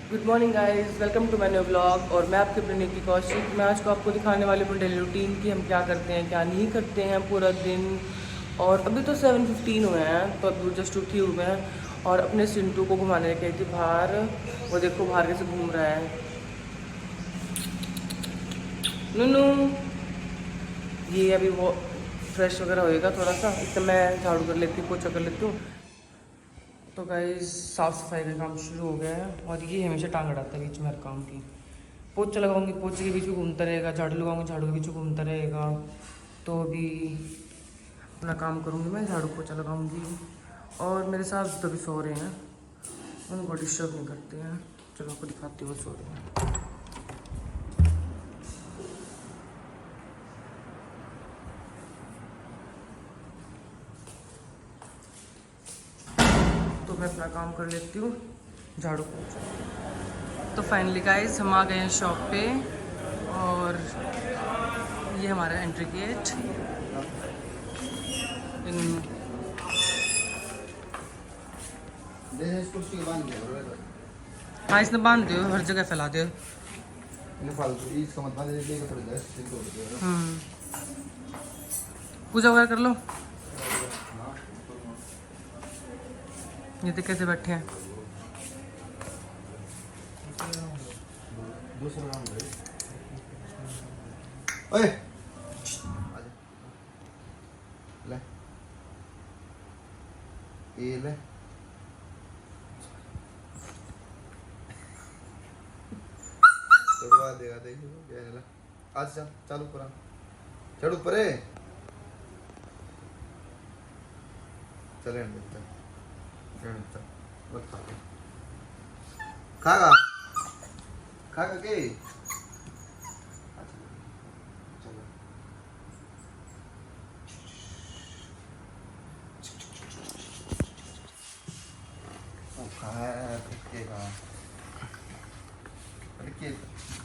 Good morning guys, welcome to my new blog. और मैं आपके प्रणीत की कौशिक। मैं आज को आपको दिखाने वाली हूँ डेली रूटीन की हम क्या करते हैं क्या नहीं करते हैं पूरा दिन। और अभी तो 7:15 हुए हैं, तो अभी जस्ट उठी हुए हैं और अपने सिंटू को घुमाने लेके आई थी बाहर। वो देखो बाहर कैसे घूम रहा है नूनू। ये अभी वो फ्रेश वगैरह होएगा थोड़ा सा, इतना मैं झाड़ू कर लेती हूँ, पोछा कर लेती हूँ। तो गाइस साफ़ सफाई का काम शुरू हो गया है और ये हमेशा टांग अड़ाता है बीच में हर काम की। पोछा लगाऊंगी, पोछे के बीच में घूमता रहेगा, झाड़ू लगाऊंगी, झाड़ू के बीच में घूमता रहेगा। तो अभी अपना काम करूंगी, मैं झाड़ू पोछा लगाऊंगी। और मेरे साथ तो अभी सो रहे हैं, उनको डिस्टर्ब नहीं करते हैं। चलो आपको दिखाती हूँ, सो रहे हैं। तो मैं अपना काम कर लेती हूँ, झाड़ू पोछा। तो फाइनली गाइस हम आ गए हैं शॉप पे और ये हमारा एंट्री गेट। हाँ इसने बांध दो, हर जगह फैला दो। पूजा वगैरह कर लो। ये तो कैसे बैठे हैं। ओए ले ये ले करवा देगा, देखो क्या है। आज जा चालू करा, चढ़ ऊपर है, चले अंदर मत खागा खागा के चलो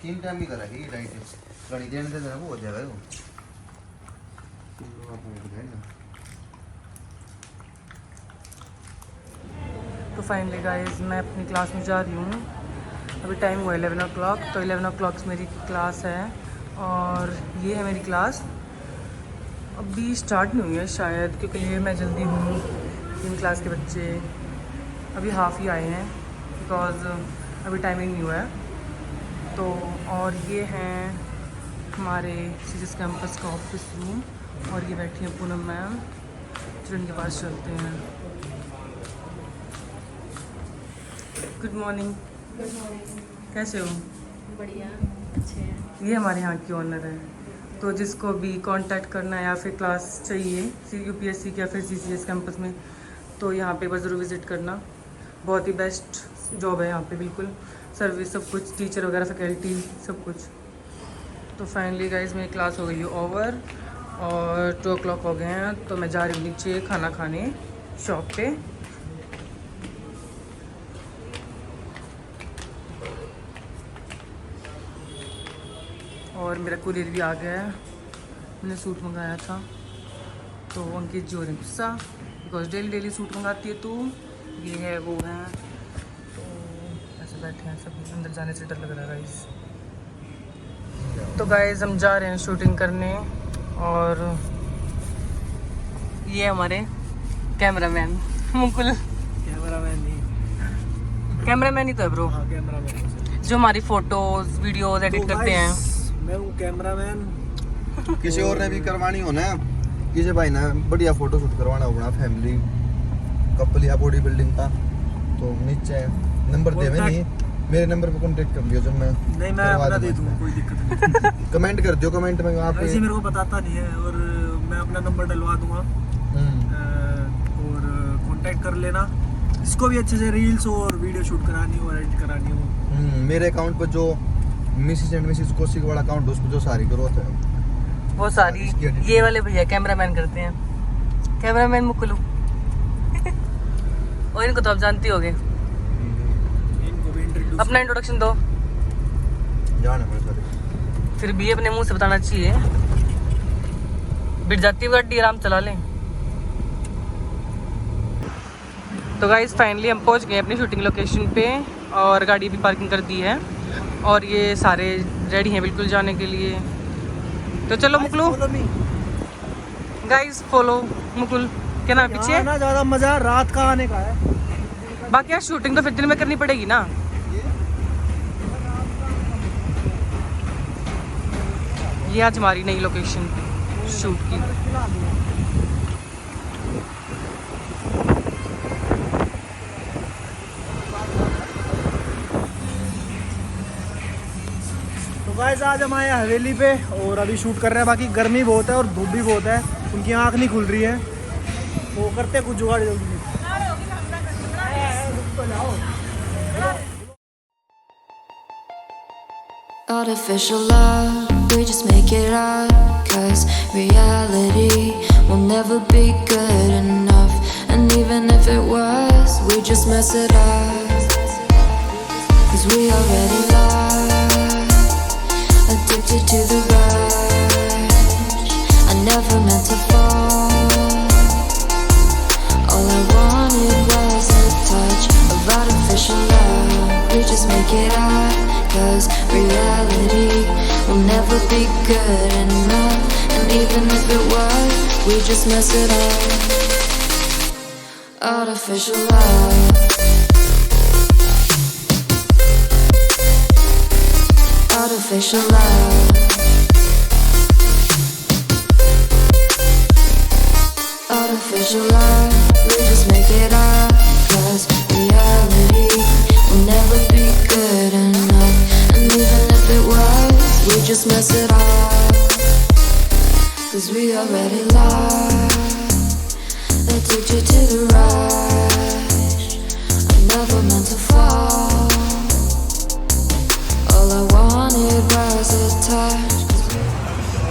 तीन टाइम ही करा कि डाइट गाड़ी देने दे वो हो जाएगा वो। तो फाइनली गाइस मैं अपनी क्लास में जा रही हूँ। अभी टाइम हुआ 11 o'clock, तो 11 o'clock मेरी क्लास है और ये है मेरी क्लास। अभी स्टार्ट नहीं हुई है शायद, क्योंकि ये मैं जल्दी हूँ। इन क्लास के बच्चे अभी हाफ ही आए हैं बिकॉज अभी टाइमिंग नहीं हुआ है। तो और ये हैं हमारे सीजीएस कैंपस का ऑफिस रूम और ये बैठी हैं पूनम मैम। चलो इनके पास चलते हैं। Good morning. कैसे हो? बढ़िया, अच्छे हैं। ये हमारे यहाँ की ऑनर है, तो जिसको भी कांटेक्ट करना है या फिर क्लास चाहिए यूपीएससी की या फिर सीसीएस कैंपस में, तो यहाँ पे बस ज़रूर विज़िट करना। बहुत ही बेस्ट जॉब है यहाँ पे, बिल्कुल सर्विस सब कुछ, टीचर वगैरह फैकल्टी सब कुछ। तो फाइनली गाइस मेरी क्लास हो गई है ओवर और 2 o'clock हो गए हैं, तो मैं जा रही हूँ नीचे खाना खाने शॉप पे। और मेरा कुरियर भी आ गया है, मैंने सूट मंगाया था। तो अंकित जी हो रहे हैं गुस्सा बिकॉज डेली डेली सूट मंगाती है तू, ये है वो है। तो ऐसे बैठे हैं सब, अंदर जाने से डर लग रहा है गाइस। तो गाइस हम जा रहे हैं शूटिंग करने और ये हमारे कैमरामैन मुकुल। कैमरामैन ही तो है ब्रो, जो हमारी फोटोज वीडियोस एडिट करते हैं। मैं हूँ कैमरामैन। किसी और ने भी करवानी हो ना, किसी भाई ना बढ़िया फोटो शूट करवाना होगा फैमिली कपल या बॉडी बिल्डिंग का, तो नीचे नंबर दे नहीं, मेरे नंबर पे कांटेक्ट कर लियो। जब मैं नहीं मैं अपना दे दूँगा, कोई दिक्कत नहीं। कमेंट कर दियो, कमेंट में आप ऐसे मेरे को बताता नहीं है और मैं अपना नंबर डलवा दूंगा और कांटेक्ट कर लेना। इसको भी अच्छे से रील्स और वीडियो शूट करानी हो और एडिट करानी हो। मेरे अकाउंट पर जो मिसेस एंड मिसेस कौशिक वाला अकाउंट, उस पर जो सारी जरूरत है वो सारी ये वाले भैया कैमरामैन करते हैं, कैमरामैन मुकुलू। और इनको तो आप जानते होगे। इनको भी इंट्रोड्यूस अपना इंट्रोडक्शन दो। जाना मेरे साथ, फिर भी अपने मुंह से बताना चाहिए। बिट जाती हुई गाड़ी आराम चला लें। तो गाइस फाइनली हम पहुंच गए अपनी शूटिंग लोकेशन पे और गाड़ी भी पार्किंग कर दी है और ये सारे रेडी हैं बिल्कुल जाने के लिए। तो चलो मुकुल, गाइस फॉलो मुकुल, क्या नाम है पीछे? ना ज़्यादा मज़ा रात का आने का है। बाकी यार शूटिंग तो फिर दिन में करनी पड़ेगी ना। ये आज हमारी नई लोकेशन शूट की। तो गाइस आज हम आए हैं हवेली पे और अभी शूट कर रहे हैं। बाकी गर्मी बहुत है और धूप भी बहुत है, उनकी आँख नहीं खुल रही है, तो करते हैं कुछ जुगाड़ जल्दी। Artificial love, we just make it up, 'cause reality will never be good enough. And even if it was, we just mess it up, 'cause we already lost, addicted to the rush. I never meant to fall, all I wanted was a touch of artificial love. We just make it up, 'cause reality will never be good enough. And even if it was, we just mess it up. Artificial love, artificial love, artificial love. We just make it up, 'cause reality will never be good enough. And even if it was, we just mess it up, 'cause we already lost, addicted to the rush. I never meant to fall, all I wanted was a touch.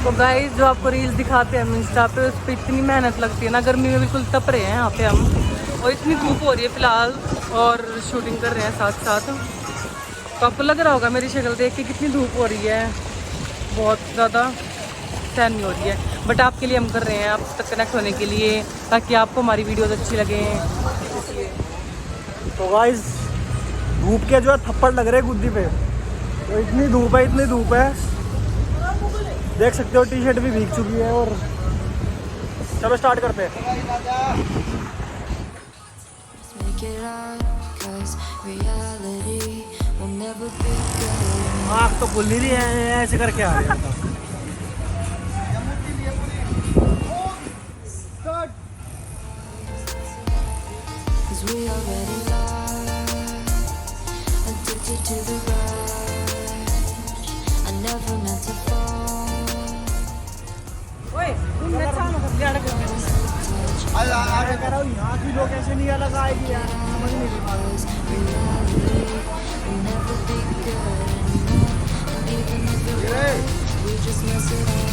तो guys जो आपको reels दिखाते हैं हम Insta पे, उस पर इतनी मेहनत लगती है ना, गर्मी में बिल्कुल तप रहे हैं यहाँ पे हम, और इतनी धूप हो रही है फ़िलहाल, और शूटिंग कर रहे हैं साथ साथ। तो आपको लग रहा होगा मेरी शक्ल देख के कितनी धूप हो रही है, बहुत ज़्यादा सहन नहीं हो रही है, बट आपके लिए हम कर रहे हैं, आप तक कनेक्ट होने के लिए, ताकि आपको हमारी वीडियोज़ अच्छी लगें, इसलिए। तो गाइस धूप के जो है थप्पड़ लग रहे हैं गुद्दी पे, तो इतनी धूप है, देख सकते हो टी शर्ट भी भीग चुकी है। और चलो स्टार्ट करते हैं। Make it up, 'cause reality will never be good. आँख तो खुल ही नहीं है, ऐसे करके आ रहे हैं। Cause we already lost, addicted to the rush. I never meant to fall. आगे कह रहा हूँ, यहाँ की लोकेशन ही अलग आएगी यार, समझ नहीं रही बात। Cause reality will never be good enough. And even if it was, we just mess it up.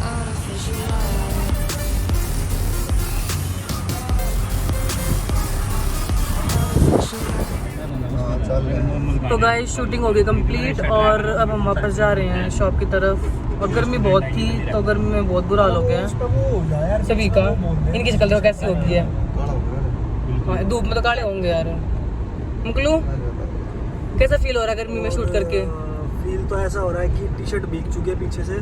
Artificial love, artificial love. चल रहे हैं। तो गाइस शूटिंग हो गई कंप्लीट, और अब हम वापस जा रहे हैं शॉप की तरफ। और गर्मी बहुत थी, तो गर्मी में बहुत बुरा हाल हो गया है सभी का। इनकी शक्ल देखो कैसी हो गई है, हाँ, धूप में तो काले होंगे यार। मुकलू कैसा फील हो रहा है गर्मी में शूट करके? फील तो ऐसा हो रहा है कि टी शर्ट भीग चुकी है पीछे से,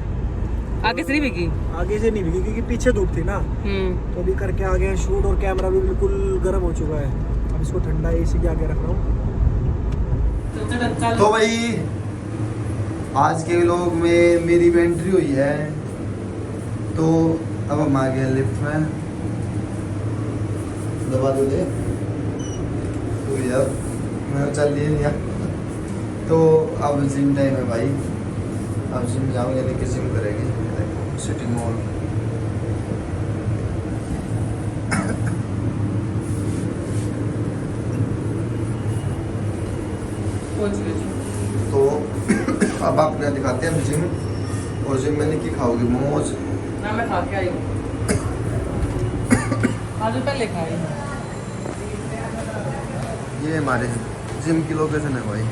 आगे से नहीं भीगी? आगे से नहीं भीगी क्योंकि पीछे धूप थी ना, तो अभी करके आ गए हैं शूट, और कैमरा भी बिल्कुल गर्म हो चुका है। अब इसको ठंडा एसी के आगे रख रहा हूँ। तो भाई आज के व्लॉग में मेरी भी एंट्री हुई है, तो अब हम आ गए लिफ्ट में। दबा दो दे तो यार मैं चल लिए नहीं। तो अब जिम टाइम है भाई, अब जिम जाऊँगे, यानी कि जिम करेंगे सिटिंग मॉल। तो अब आप क्या दिखाते हैं जिम, और जिम में की खाओगे मोमोज? ना मैं खा के आई हूँ, आज पहले खाई। ये हमारे जिम की लोकेशन है भाई।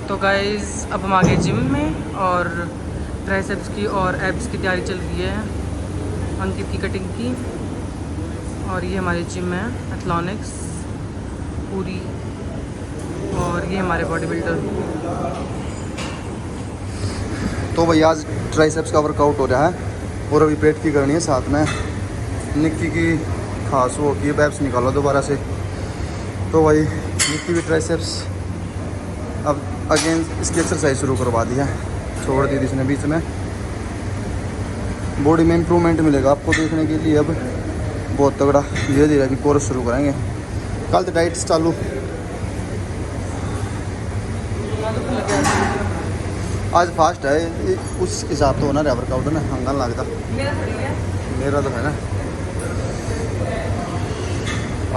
तो गाइज अब हम आ गए जिम में, और ट्राइसेप्स की और एब्स की तैयारी चल रही है, अंकित की कटिंग की। और ये हमारी जिम है एथलॉनिक्स पूरी, और ये हमारे बॉडी बिल्डर। तो भाई आज ट्राइसेप्स का वर्कआउट हो रहा है और अभी पेट की करनी है साथ में। निक्की की खास वो की बैप्स निकालो दोबारा से। तो भाई निक्की भी ट्राइसेप्स अब अगेन इसकी एक्सरसाइज शुरू करवा दी है, छोड़ दी थी इसने बीच में। बॉडी में इम्प्रूवमेंट मिलेगा आपको देखने के लिए अब बहुत तगड़ा। धीरे धीरे अभी कोर्स शुरू करेंगे, कल तो डाइट चालू। आज फास्ट है उस हिसाब तो होना रहा वर्कआउट है ना, हंगन लगता मेरा तो है ना।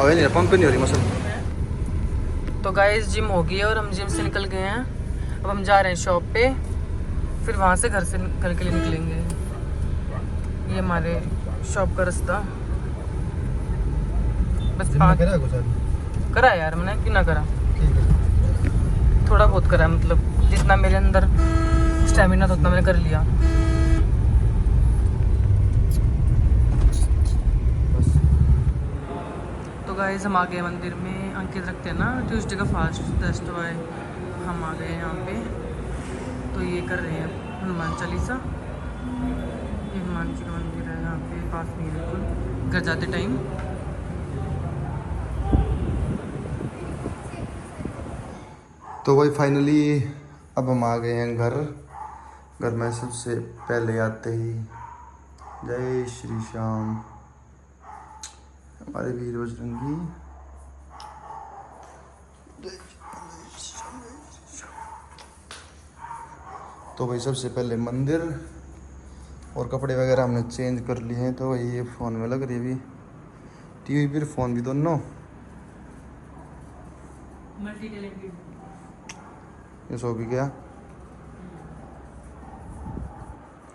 अवे नहीं पंप नहीं हो रही मसल। तो गाइस जिम हो गई है और हम जिम से निकल गए हैं। अब हम जा रहे हैं शॉप पे, फिर वहाँ से घर के लिए निकलेंगे। ये हमारे शॉप का रास्ता। बस 5 करा यार मैंने कि ना करा, थोड़ा बहुत करा, मतलब जितना मेरे अंदर स्टेमिना था उतना मैंने कर लिया। तो गाइस हम आ गए मंदिर में। अंकित रखते हैं ना ट्यूसडे का फास्ट, दैट्स व्हाई हम आ गए यहाँ पे। तो ये कर रहे हैं हनुमान चालीसा। ये हनुमान जी का मंदिर है यहाँ पे पास में, बिल्कुल घर जाते टाइम। तो भाई फाइनली अब हम आ गए हैं घर। घर में सबसे पहले आते ही जय श्री श्याम हमारे वीर बजरंगी। तो भाई सबसे पहले मंदिर, और कपड़े वगैरह हमने चेंज कर लिए हैं। तो भाई ये फ़ोन में लग रही है, अभी टीवी फिर फ़ोन भी दोनों। ये सो भी गया।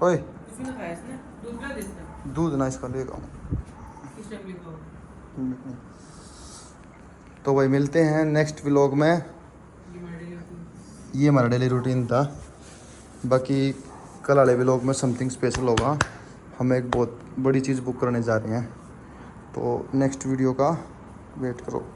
ओए दूध ना इसका लेगा। तो भाई मिलते हैं नेक्स्ट व्लॉग में। ये हमारा डेली रूटीन था, बाकी कल वाले व्लॉग में समथिंग स्पेशल होगा। हम एक बहुत बड़ी चीज़ बुक करने जा रहे हैं, तो नेक्स्ट वीडियो का वेट करो।